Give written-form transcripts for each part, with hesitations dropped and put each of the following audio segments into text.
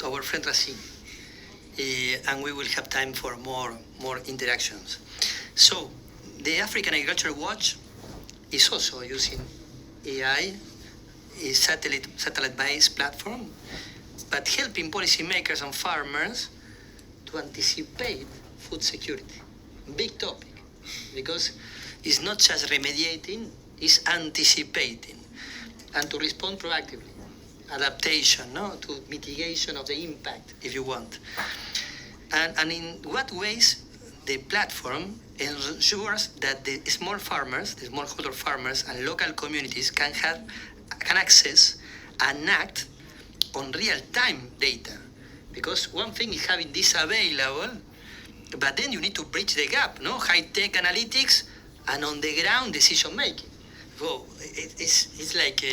our friend Racine, and we will have time for more interactions. So, the African Agriculture Watch is also using AI, a satellite-based platform, but helping policymakers and farmers to anticipate food security. Big topic, because it's not just remediating, it's anticipating, and to respond proactively. Adaptation, no, to mitigation of the impact, if you want. And in what ways the platform ensures that the small farmers, the smallholder farmers and local communities can access and act on real-time data. Because one thing is having this available, but then you need to bridge the gap, no? High-tech analytics and on-the-ground decision-making. So it's like,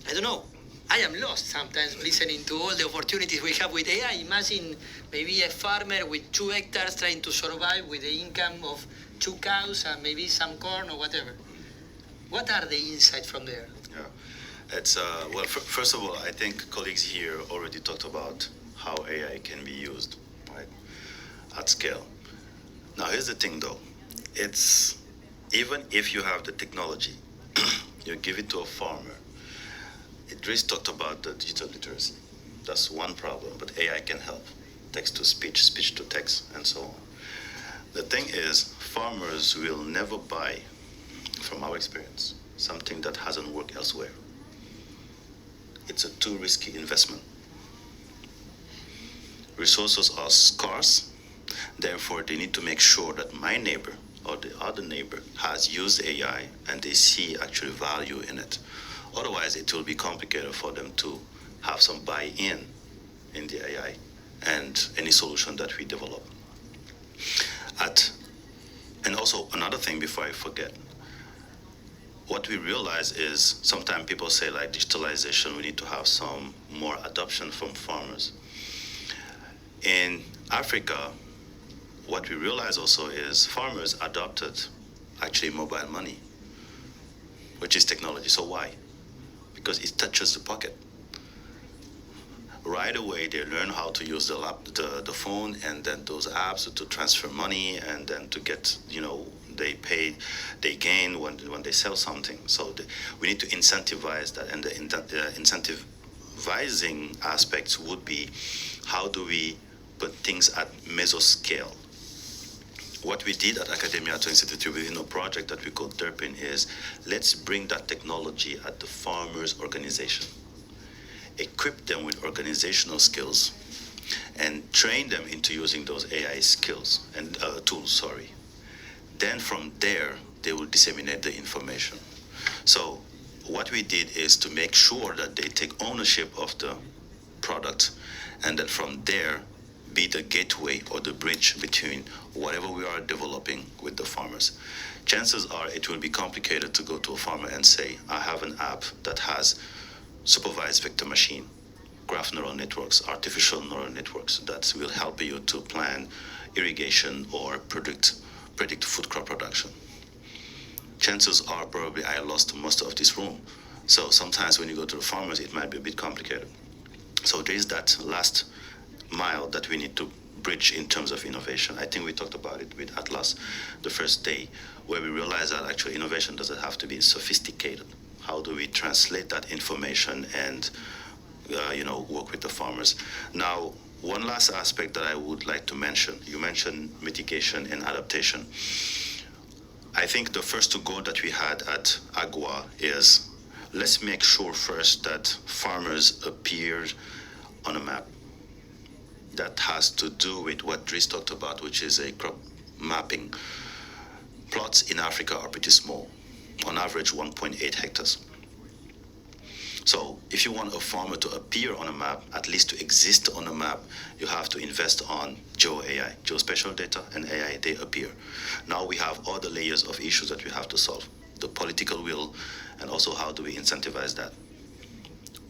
I don't know, I am lost sometimes listening to all the opportunities we have with AI. Imagine maybe a farmer with 2 hectares trying to survive with the income of 2 cows and maybe some corn or whatever. What are the insights from there? Yeah, it's well. First of all, I think colleagues here already talked about how AI can be used, right, at scale. Now, here's the thing, though. It's even if you have the technology, you give it to a farmer. Idris talked about the digital literacy. That's one problem, but AI can help. Text to speech, speech to text, and so on. The thing is, farmers will never buy, from our experience, something that hasn't worked elsewhere. It's a too risky investment. Resources are scarce, therefore they need to make sure that my neighbor or the other neighbor has used AI and they see actual value in it. Otherwise, it will be complicated for them to have some buy-in in the AI and any solution that we develop. And also, another thing before I forget, what we realize is sometimes people say, like, digitalization, we need to have some more adoption from farmers. In Africa, what we realize also is farmers adopted actually mobile money, which is technology. So why? Because it touches the pocket. Right away, they learn how to use the phone and then those apps to transfer money and then to get, they gain when they sell something. So we need to incentivize that, and the incentivizing aspects would be how do we put things at mesoscale. What we did at Academia 2033 within a project that we call Derpin is let's bring that technology at the farmers' organization, equip them with organizational skills, and train them into using those AI skills and tools. Then from there, they will disseminate the information. So what we did is to make sure that they take ownership of the product, and then from there, be the gateway or the bridge between whatever we are developing with the farmers. Chances are it will be complicated to go to a farmer and say, I have an app that has supervised vector machine, graph neural networks, artificial neural networks that will help you to plan irrigation or predict food crop production. Chances are probably I lost most of this room. So sometimes when you go to the farmers, it might be a bit complicated. So there is that last mile that we need to bridge in terms of innovation. I think we talked about it with Atlas the first day, where we realized that actually innovation doesn't have to be sophisticated. How do we translate that information and work with the farmers? Now, one last aspect that I would like to mention, you mentioned mitigation and adaptation. I think the first to go that we had at Agua is let's make sure first that farmers appear on a map. That has to do with what Dries talked about, which is a crop mapping. Plots in Africa are pretty small, on average 1.8 hectares. So if you want a farmer to appear on a map, at least to exist on a map, you have to invest on GeoAI, geospatial data and AI, they appear. Now we have all the layers of issues that we have to solve. The political will, and also how do we incentivize that?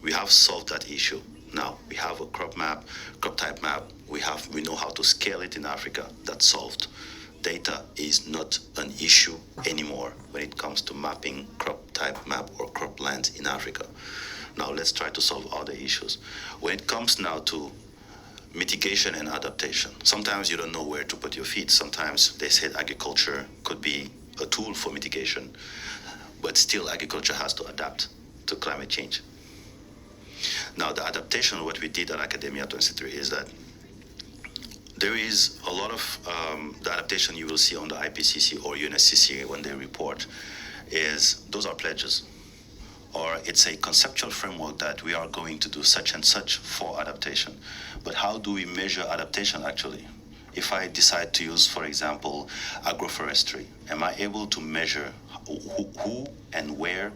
We have solved that issue. Now we have a crop type map. We know how to scale it in Africa. That's solved. Data is not an issue anymore when it comes to mapping crop type map or croplands in Africa. Now let's try to solve other issues. When it comes now to mitigation and adaptation. Sometimes you don't know where to put your feet. Sometimes they said agriculture could be a tool for mitigation, but still agriculture has to adapt to climate change. Now, the adaptation, what we did at Academia 23 is that there is a lot of the adaptation you will see on the IPCC or UNSCC when they report is those are pledges, or it's a conceptual framework that we are going to do such and such for adaptation. But how do we measure adaptation actually? If I decide to use, for example, agroforestry, am I able to measure who and where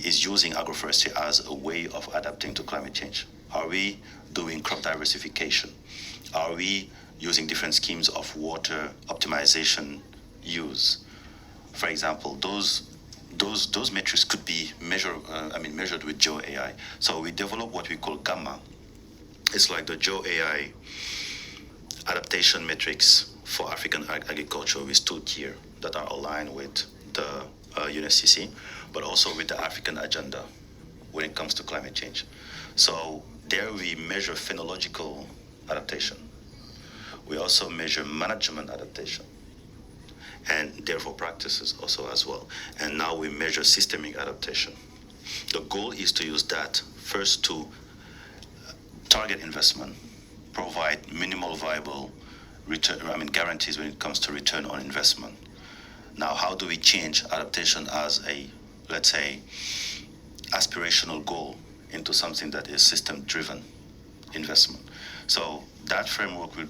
is using agroforestry as a way of adapting to climate change? Are we doing crop diversification? Are we using different schemes of water optimization use? For example, those metrics could be measured with Joe AI. So we develop what we call Gamma. It's like the Joe AI adaptation metrics for African agriculture with 2 tiers that are aligned with the UNSCC, but also with the African agenda when it comes to climate change. So there we measure phenological adaptation. We also measure management adaptation, and therefore practices also as well. And now we measure systemic adaptation. The goal is to use that first to target investment, provide minimal viable return, guarantees when it comes to return on investment. Now, how do we change adaptation as a, let's say, aspirational goal into something that is system-driven investment? So that framework will